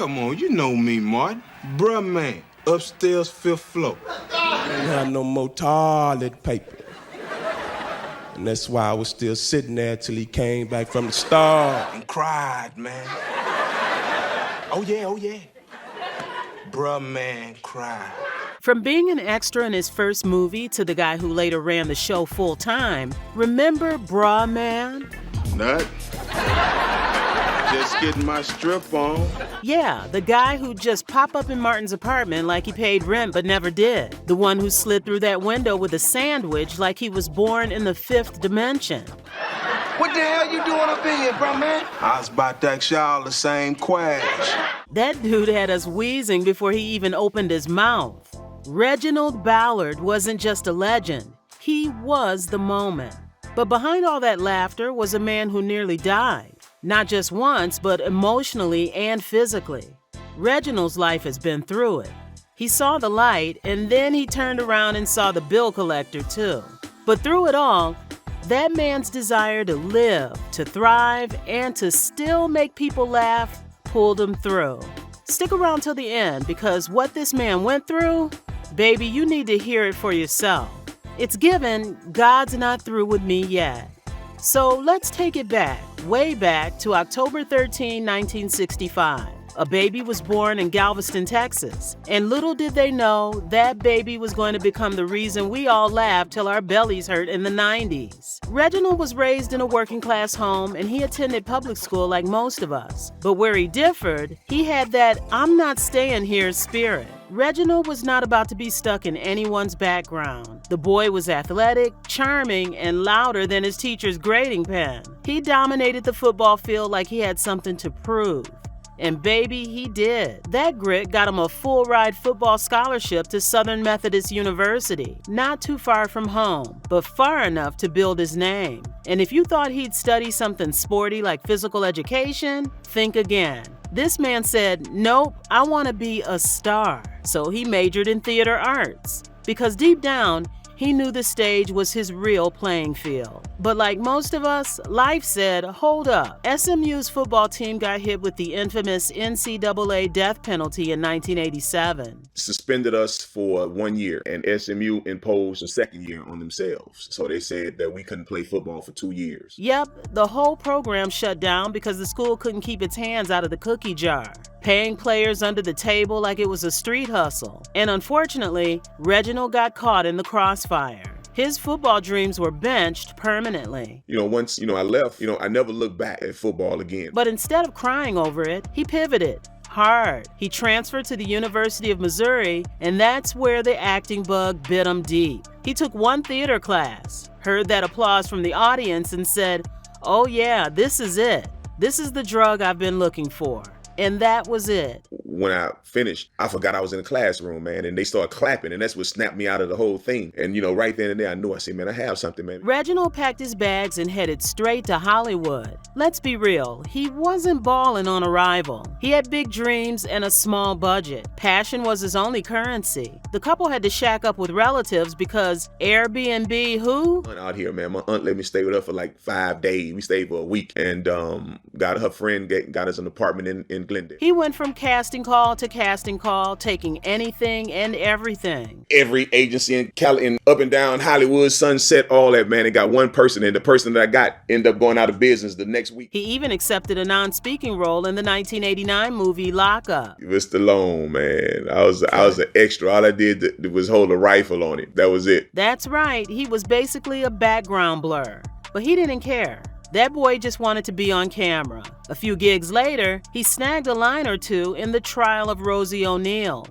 Come on, you know me, Martin. Bruh, man, upstairs, 5th floor. I didn't have no more toilet paper. And that's why I was still sitting there till he came back from the store. And cried, man. Oh, yeah. Bruh, man, cried. From being an extra in his first movie to the guy who later ran the show full-time, remember Bruh Man? Nut. Just getting my strip on. Yeah, the guy who'd just pop up in Martin's apartment like he paid rent but never did. The one who slid through that window with a sandwich like he was born in the 5th dimension. What the hell you doing up in here, bro, man? I was about to ask y'all the same question. That dude had us wheezing before he even opened his mouth. Reginald Ballard wasn't just a legend. He was the moment. But behind all that laughter was a man who nearly died. Not just once, but emotionally and physically. Reginald's life has been through it. He saw the light, and then he turned around and saw the bill collector too. But through it all, that man's desire to live, to thrive, and to still make people laugh pulled him through. Stick around till the end, because what this man went through, baby, you need to hear it for yourself. It's given, God's not through with me yet. So let's take it back, way back to October 13, 1965. A baby was born in Galveston, Texas. And little did they know that baby was going to become the reason we all laughed till our bellies hurt in the 90s. Reginald was raised in a working-class home and he attended public school like most of us. But where he differed, he had that I'm not staying here spirit. Reginald was not about to be stuck in anyone's background. The boy was athletic, charming, and louder than his teacher's grading pen. He dominated the football field like he had something to prove. And baby, he did. That grit got him a full-ride football scholarship to Southern Methodist University, not too far from home, but far enough to build his name. And if you thought he'd study something sporty like physical education, think again. This man said, nope, I want to be a star. So he majored in theater arts, because deep down, he knew the stage was his real playing field. But like most of us, life said, hold up. SMU's football team got hit with the infamous NCAA death penalty in 1987. Suspended us for 1 year, and SMU imposed a second year on themselves. So they said that we couldn't play football for 2 years. Yep, the whole program shut down because the school couldn't keep its hands out of the cookie jar, paying players under the table like it was a street hustle. And unfortunately, Reginald got caught in the crossfire. His football dreams were benched permanently. Once, I left, I never looked back at football again. But instead of crying over it, he pivoted hard. He transferred to the University of Missouri, and that's where the acting bug bit him deep. He took one theater class, heard that applause from the audience, and said, oh yeah, this is it. This is the drug I've been looking for. And that was it. When I finished, I forgot I was in the classroom, man, and they started clapping, and that's what snapped me out of the whole thing. And, right then and there, I knew, I said, man, I have something, man. Reginald packed his bags and headed straight to Hollywood. Let's be real, he wasn't balling on arrival. He had big dreams and a small budget. Passion was his only currency. The couple had to shack up with relatives because Airbnb who? Out here, man, my aunt let me stay with her for like 5 days. We stayed for a week, and got her friend got us an apartment in Glendale. He went from casting call to casting call, taking anything and everything. Every agency in up and down Hollywood, Sunset, all that, man. It got one person, and the person that I got ended up going out of business the next week. He even accepted a non-speaking role in the 1989 movie Lock Up. Mr. Stallone, man. I was an extra. All I did was hold a rifle on him. That was it. That's right. He was basically a background blur. But he didn't care. That boy just wanted to be on camera. A few gigs later, he snagged a line or two in The Trial of Rosie O'Neill.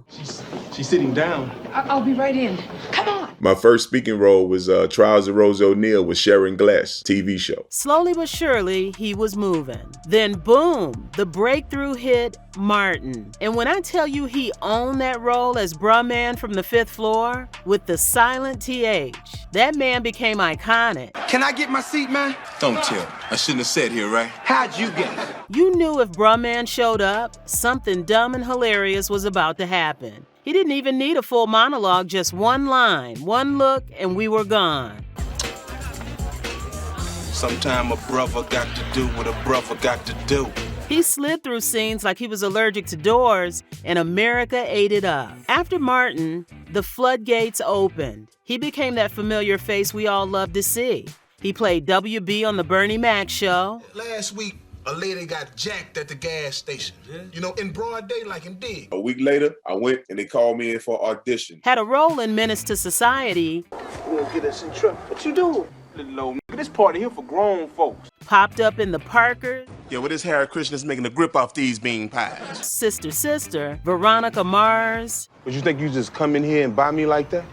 She's sitting down. I'll be right in. Come on. My first speaking role was Trials of Rosie O'Neill with Sharon Glass TV show. Slowly but surely, he was moving. Then boom, the breakthrough hit Martin. And when I tell you he owned that role as Bruh Man from the 5th floor with the silent TH, that man became iconic. Can I get my seat, man? Don't tell. I shouldn't have sat here, right? How'd you get it? You knew if Bruh Man showed up, something dumb and hilarious was about to happen. He didn't even need a full monologue, just one line, one look, and we were gone. Sometime a brother got to do what a brother got to do. He slid through scenes like he was allergic to doors, and America ate it up. After Martin, the floodgates opened. He became that familiar face we all love to see. He played WB on the Bernie Mac show. Last week, a lady got jacked at the gas station. You know, in broad daylight and dig. A week later, I went and they called me in for audition. Had a role in Menace to Society. We'll get us in trouble. What you doing? Little old nigga, this party here for grown folks. Popped up in The Parkers. Yeah, well, this Harry Christian is making a grip off these bean pies. Sister, Veronica Mars. But you think you just come in here and buy me like that?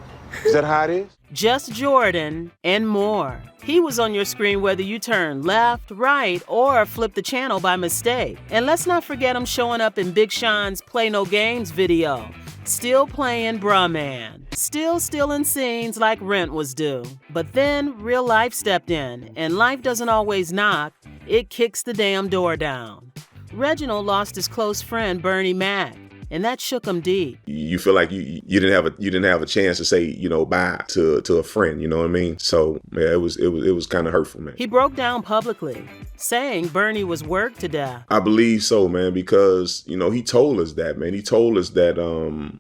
Is that how it is? Just Jordan, and more. He was on your screen whether you turned left, right, or flipped the channel by mistake. And let's not forget him showing up in Big Sean's Play No Games video. Still playing Bruh Man. Still stealing scenes like rent was due. But then real life stepped in, and life doesn't always knock, it kicks the damn door down. Reginald lost his close friend Bernie Mac, and that shook him deep. You feel like you didn't have a chance to say, you know, bye to a friend, you know what I mean? So yeah, it was kind of hurtful, man. He broke down publicly, saying Bernie was worked to death. I believe so, man, because, you know, he told us that, man. He told us that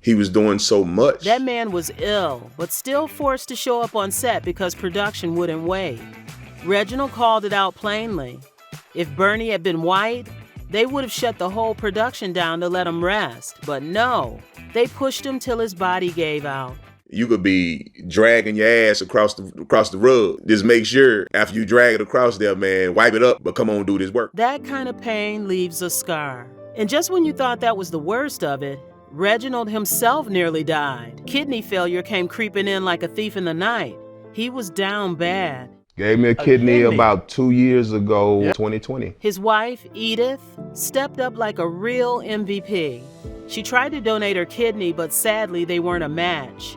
he was doing so much. That man was ill, but still forced to show up on set because production wouldn't wait. Reginald called it out plainly. If Bernie had been white, they would have shut the whole production down to let him rest. But no, they pushed him till his body gave out. You could be dragging your ass across the rug. Just make sure after you drag it across there, man, wipe it up, but come on, do this work. That kind of pain leaves a scar. And just when you thought that was the worst of it, Reginald himself nearly died. Kidney failure came creeping in like a thief in the night. He was down bad. Gave me a kidney about 2 years ago, 2020. His wife, Edith, stepped up like a real MVP. She tried to donate her kidney, but sadly they weren't a match.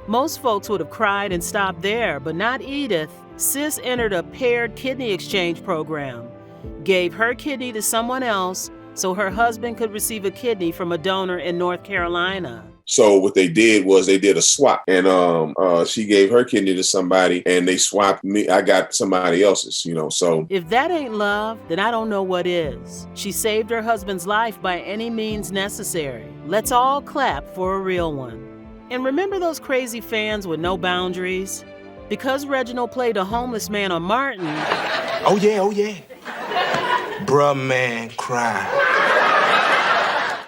Most folks would have cried and stopped there, but not Edith. Sis entered a paired kidney exchange program, gave her kidney to someone else so her husband could receive a kidney from a donor in North Carolina. So what they did was they did a swap, and she gave her kidney to somebody, and they swapped me. I got somebody else's, you know. So if that ain't love, then I don't know what is. She saved her husband's life by any means necessary. Let's all clap for a real one. And remember those crazy fans with no boundaries? Because Reginald played a homeless man on Martin. Oh yeah. Bruh man cry.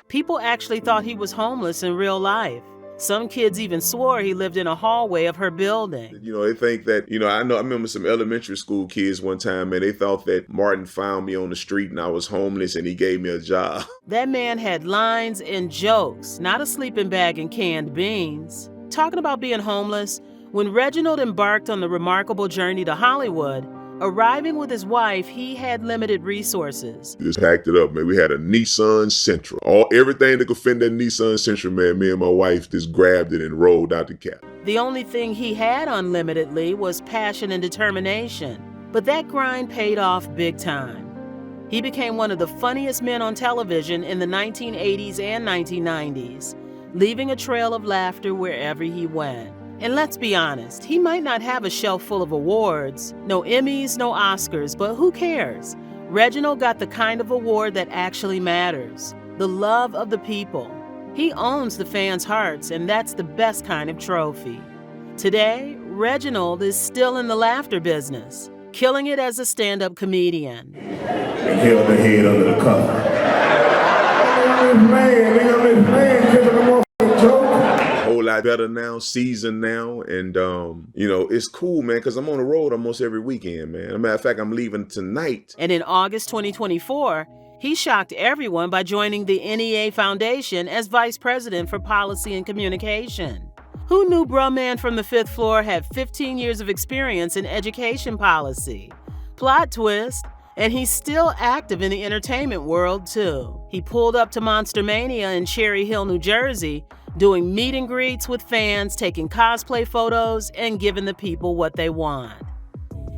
People actually thought he was homeless in real life. Some kids even swore he lived in a hallway of her building. You know, they think that, you know, I remember some elementary school kids one time, and they thought that Martin found me on the street and I was homeless and he gave me a job. That man had lines and jokes, not a sleeping bag and canned beans. Talking about being homeless, when Reginald embarked on the remarkable journey to Hollywood, arriving with his wife, he had limited resources. Just packed it up, man. We had a Nissan Sentra. Everything that could fit in that Nissan Sentra, man, me and my wife just grabbed it and rolled out the cab. The only thing he had unlimitedly was passion and determination. But that grind paid off big time. He became one of the funniest men on television in the 1980s and 1990s, leaving a trail of laughter wherever he went. And let's be honest, he might not have a shelf full of awards, no Emmys, no Oscars, but who cares? Reginald got the kind of award that actually matters, the love of the people. He owns the fans' hearts, and that's the best kind of trophy. Today, Reginald is still in the laughter business, killing it as a stand-up comedian. And held the head under the cover. Whole lot better now, seasoned now, and you know, it's cool, man, because I'm on the road almost every weekend, man. As a matter of fact, I'm leaving tonight. And in August 2024, he shocked everyone by joining the NEA Foundation as Vice President for Policy and Communication. Who knew Bruh Man from the 5th floor had 15 years of experience in education policy? Plot twist, and he's still active in the entertainment world, too. He pulled up to Monster Mania in Cherry Hill, New Jersey, doing meet and greets with fans, taking cosplay photos, and giving the people what they want.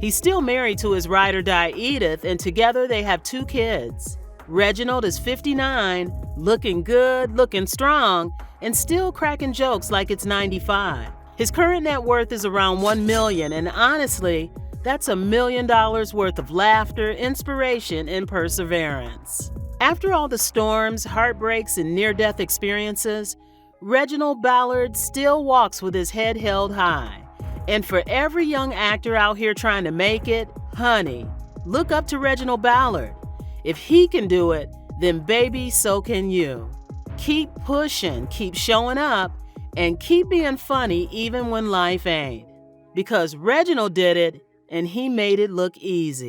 He's still married to his ride-or-die Edith, and together they have 2 kids. Reginald is 59, looking good, looking strong, and still cracking jokes like it's 95. His current net worth is around $1 million, and honestly, that's $1 million worth of laughter, inspiration, and perseverance. After all the storms, heartbreaks, and near-death experiences, Reginald Ballard still walks with his head held high. And for every young actor out here trying to make it, honey, look up to Reginald Ballard. If he can do it, then baby, so can you. Keep pushing, keep showing up, and keep being funny even when life ain't. Because Reginald did it, and he made it look easy.